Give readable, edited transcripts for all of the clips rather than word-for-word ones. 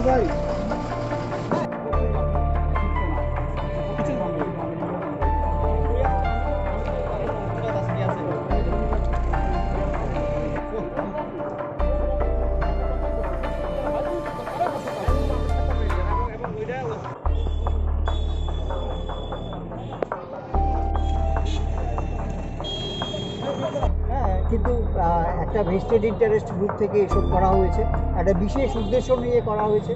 ভাই কিন্তু একটা ভেস্টেড ইন্টারেস্ট গ্রুপ থেকে এসব করা হয়েছে, একটা বিশেষ উদ্দেশ্য নিয়ে করা হয়েছে।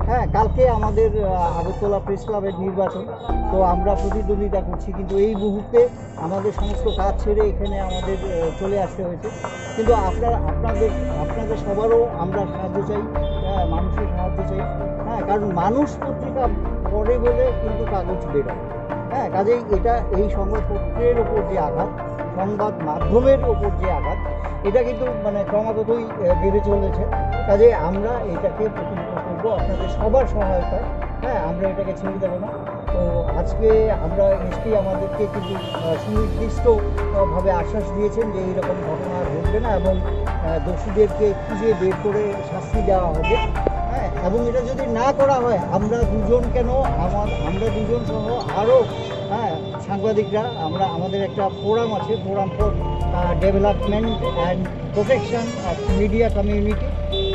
হ্যাঁ, কালকে আমাদের আগরতলা প্রেস ক্লাবের নির্বাচন, তো আমরা প্রতিদ্বন্দ্বিতা করছি, কিন্তু এই মুহূর্তে আমাদের সমস্ত কাজ ছেড়ে এখানে আমাদের চলে আসতে হয়েছে। কিন্তু আপনাদের সবারও আমরা সাহায্য চাই, মানুষের সাহায্য চাই। হ্যাঁ, কারণ মানুষ পত্রিকা পড়ে বলে কিন্তু কাগজ বেরোয়। হ্যাঁ, কাজেই এটা এই সংবাদপত্রের ওপর যে আঘাত, সংবাদ মাধ্যমের ওপর যে আঘাত, এটা কিন্তু মানে ক্রমাগতই বেড়ে চলেছে। কাজে আমরা এটাকে প্রতিহত করবো আপনাদের সবার সহায়তায়। হ্যাঁ, আমরা এটাকে ছেড়ে দেবো না। তো আজকে আমরা এসপি আমাদেরকে কিন্তু সুনির্দিষ্টভাবে আশ্বাস দিয়েছেন যে এইরকম ঘটনা আর ঘটবে না এবং দোষীদেরকে খুঁজে বের করে শাস্তি দেওয়া হবে। হ্যাঁ, এবং এটা যদি না করা হয়, আমরা দুজন সহ আরও সাংবাদিকরা, আমাদের একটা ফোরাম আছে, forum for development and protection of media community.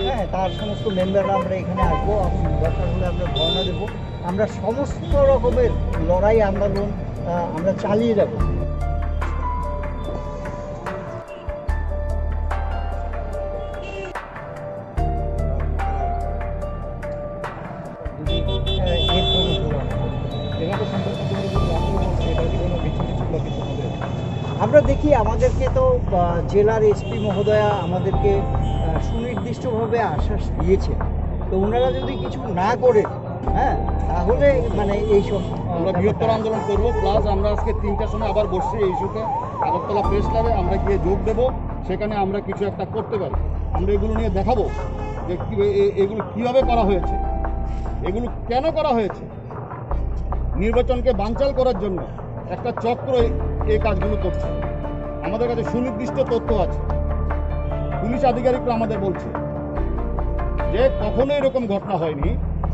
হ্যাঁ, তার সমস্ত মেম্বাররা আমরা এখানে আসবো, দরকার হলে আমরা ধর্ণা দেবো। আমরা সমস্ত রকমের লড়াই আন্দোলন আমরা চালিয়ে যাব। আমরা দেখি, আমাদেরকে তো জেলার এসপি মহোদয়া আমাদেরকে সুনির্দিষ্টভাবে আশ্বাস দিয়েছে। তো ওনারা যদি কিছু না করে, হ্যাঁ, তাহলে মানে এইসব আমরা বৃহত্তর আন্দোলন করবো। প্লাস আমরা আজকে 3টার সময় আবার বসছি এই ইস্যুতে আগরতলা প্রেস ক্লাবে। আমরা গিয়ে যোগ দেবো, সেখানে আমরা কিছু একটা করতে পারি। আমরা এগুলো নিয়ে দেখাবো যে এগুলো কীভাবে করা হয়েছে, এগুলো কেন করা হয়েছে। নির্বাচনকে বানচাল করার জন্য একটা চক্র এই কাজগুলো করছে। আমাদের কাছে সুনির্দিষ্ট তথ্য আছে, পুলিশ আধিকারিকরা আমাদের বলছে যে কখনো এরকম ঘটনা হয়নি।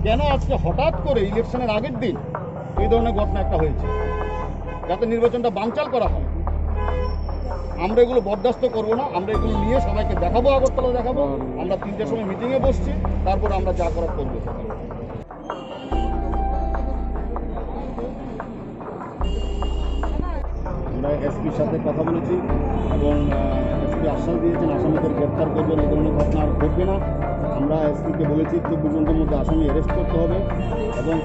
কেন আজকে হঠাৎ করে ইলেকশনের আগের দিন এই ধরনের ঘটনা একটা হয়েছে, যাতে নির্বাচনটা বানচাল করা হয়। আমরা এগুলো বরদাস্ত করবো না। আমরা এগুলো নিয়ে সবাইকে দেখাবো, আগরতলা দেখাবো। আমরা 3টার সময় মিটিংয়ে বসছি, তারপর আমরা যা করার করবো। আমরা এসপির সাথে কথা বলেছি এবং এসপি আশ্বাস দিয়েছেন আসামিদের গ্রেপ্তার করবেন, এই ধরনের ঘটনা আর ঘটবে না। আমরা এসপিকে বলেছি 24 ঘন্টার মধ্যে আসামি অ্যারেস্ট করতে হবে। এবং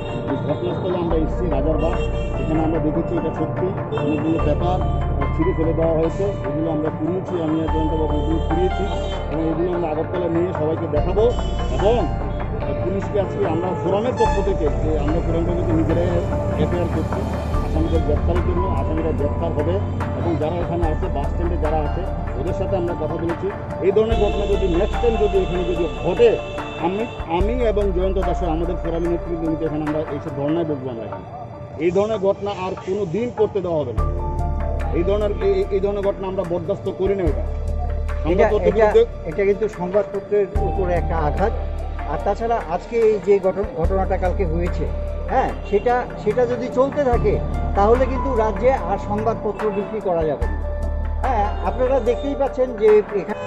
ঘটনাস্থলে আমরা এসেছি রাজারবাগ, এখানে আমরা দেখেছি এটা সত্যি অনেকগুলো পেপার ছিঁড়ে ফেলে দেওয়া হয়েছে। এগুলো আমরা পুড়িয়েছি, আমি আর জয়ন্তবাবু এগুলো পুড়িয়েছি এবং এগুলো আমরা আগরতলা নিয়ে সবাইকে দেখাবো। এবং পুলিশকে আজকে আমরা ফোরামের পক্ষ থেকে যে আমরা ফোরামটাকে নিজেরাই এফআইআর করছি আসামিদের গ্রেপ্তারের জন্য। আসামিরা গ্রেপ্তার হবে এবং যারা এখানে আছে, বাস স্ট্যান্ডে যারা আছে, ওদের সাথে আমরা কথা বলেছি। এই ধরনের ঘটনা যদি নেক্সট টাইম যদি এখানে যদি ঘটে, আমি এবং জয়ন্ত দাসও আমাদের ফোরামের নেতৃত্বে এখানে আমরা এইসব ধর্নায় বলবো। আমরা এখানে এই ধরনের ঘটনা আর কোনো দিন করতে দেওয়া হবে না। এই ধরনের ঘটনা আমরা বরদাস্ত করি না। এটা কিন্তু সংবাদপত্রের উপরে একটা আঘাত। আর তাছাড়া আজকে এই যে ঘটনাটা কালকে হয়েছে, হ্যাঁ, সেটা যদি চলতে থাকে তাহলে কিন্তু রাজ্যে আর সংবাদপত্র বিক্রি করা যাবে না। হ্যাঁ, আপনারা দেখতেই পাচ্ছেন যে এখানে